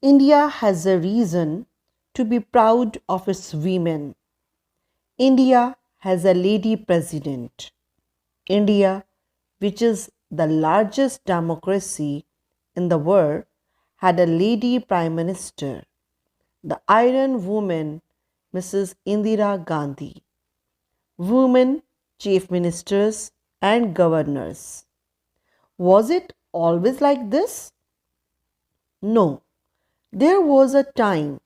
India has a reason to be proud of its women. India has a lady president. India, which is the largest democracy in the world, had a lady prime minister, the Iron Woman, Mrs. Indira Gandhi. Women chief ministers and governors. Was it always like this? No. There was a time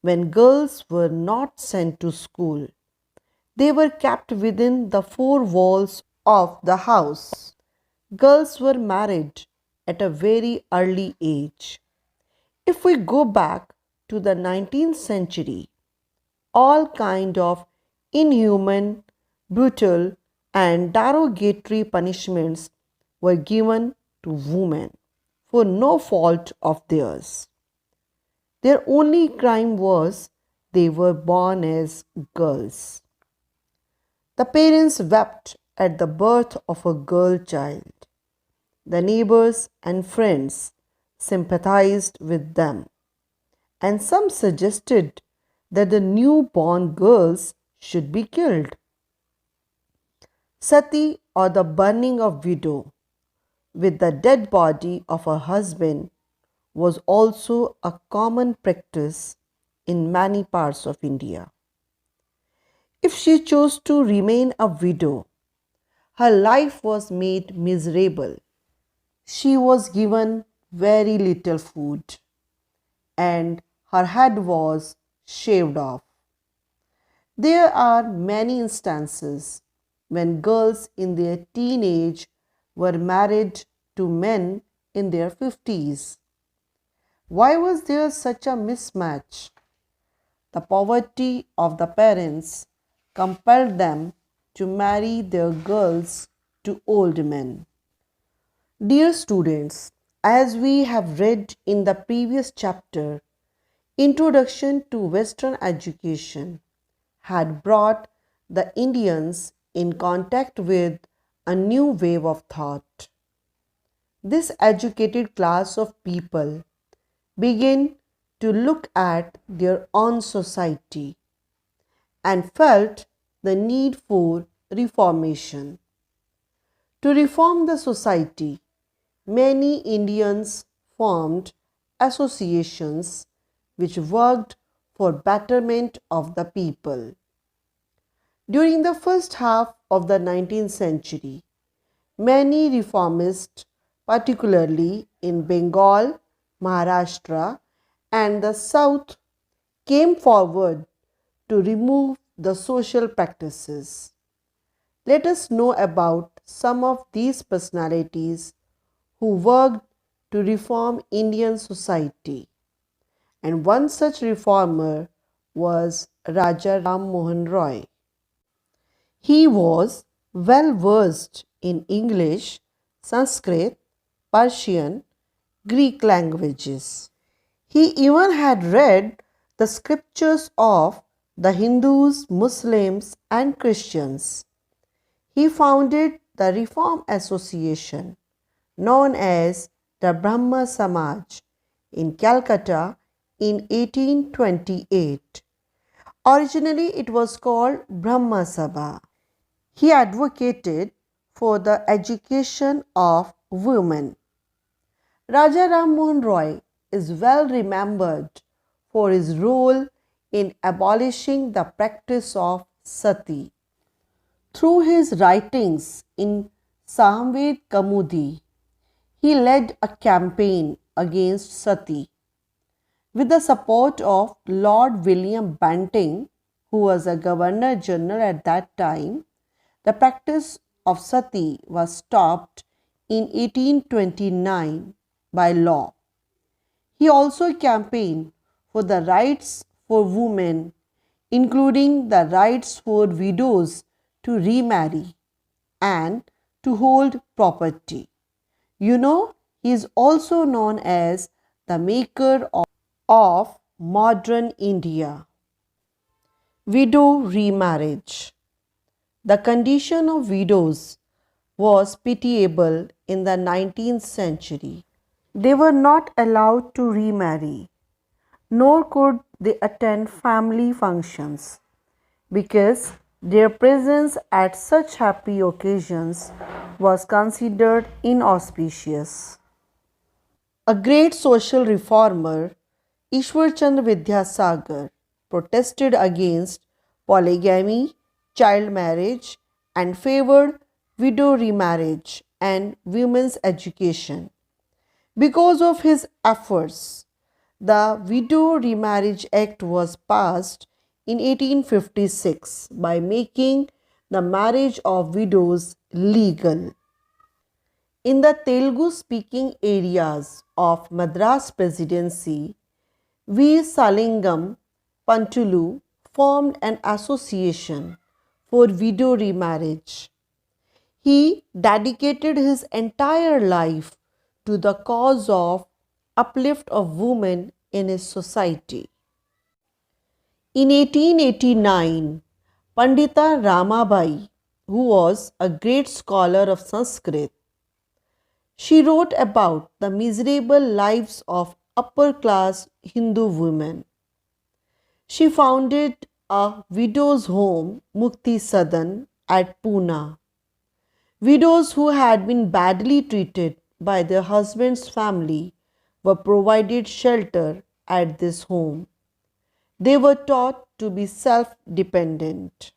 when girls were not sent to school. They were kept within the four walls of the house. Girls were married at a very early age. If we go back to the 19th century, all kind of inhuman, brutal and derogatory punishments were given to women for no fault of theirs. Their only crime was they were born as girls. The parents wept at the birth of a girl child. The neighbors and friends sympathized with them, and some suggested that the newborn girls should be killed. Sati, or the burning of widow with the dead body of her husband, was also a common practice in many parts of India. If she chose to remain a widow, her life was made miserable. She was given very little food, and her head was shaved off. There are many instances when girls in their teenage were married to men in their 50s. Why was there such a mismatch? The poverty of the parents compelled them to marry their girls to old men. Dear students, as we have read in the previous chapter, Introduction to Western Education had brought the Indians in contact with a new wave of thought. This educated class of people began to look at their own society and felt the need for reformation. To reform the society, many Indians formed associations which worked for betterment of the people. During the first half of the 19th century, many reformists, particularly in Bengal, Maharashtra, and the South, came forward to remove the social practices. Let us know about some of these personalities who worked to reform Indian society. And one such reformer was Raja Ram Mohan Roy. He was well versed in English, Sanskrit, Persian, Greek languages. He even had read the scriptures of the Hindus, Muslims, and Christians. He founded the Reform Association known as the Brahma Samaj in Calcutta in 1828. Originally, it was called Brahma Sabha. He advocated for the education of women. Raja Ram Mohan Roy is well remembered for his role in abolishing the practice of sati. Through his writings in Samved Kaumudi, he led a campaign against sati. With the support of Lord William Banting, who was a Governor General at that time, the practice of sati was stopped in 1829 by law. He also campaigned for the rights for women, including the rights for widows to remarry and to hold property. You know, he is also known as the maker of modern India. Widow remarriage. The condition of widows was pitiable in the 19th century. They were not allowed to remarry. nor could they attend family functions because their presence at such happy occasions was considered inauspicious. A great social reformer, Ishwar Chandra Vidyasagar, protested against polygamy, child marriage, and favored widow remarriage and women's education. Because of his efforts, the Widow Remarriage Act was passed in 1856 by making the marriage of widows legal. In the Telugu speaking areas of Madras Presidency, V. Salingam Pantulu formed an association for widow remarriage. He dedicated his entire life to the cause of uplift of women in his society. In 1889, Pandita Ramabai, who was a great scholar of Sanskrit, she wrote about the miserable lives of upper class Hindu women. She founded a widow's home, Mukti Sadan, at Pune. Widows who had been badly treated by their husband's family were provided shelter at this home. They were taught to be self dependent.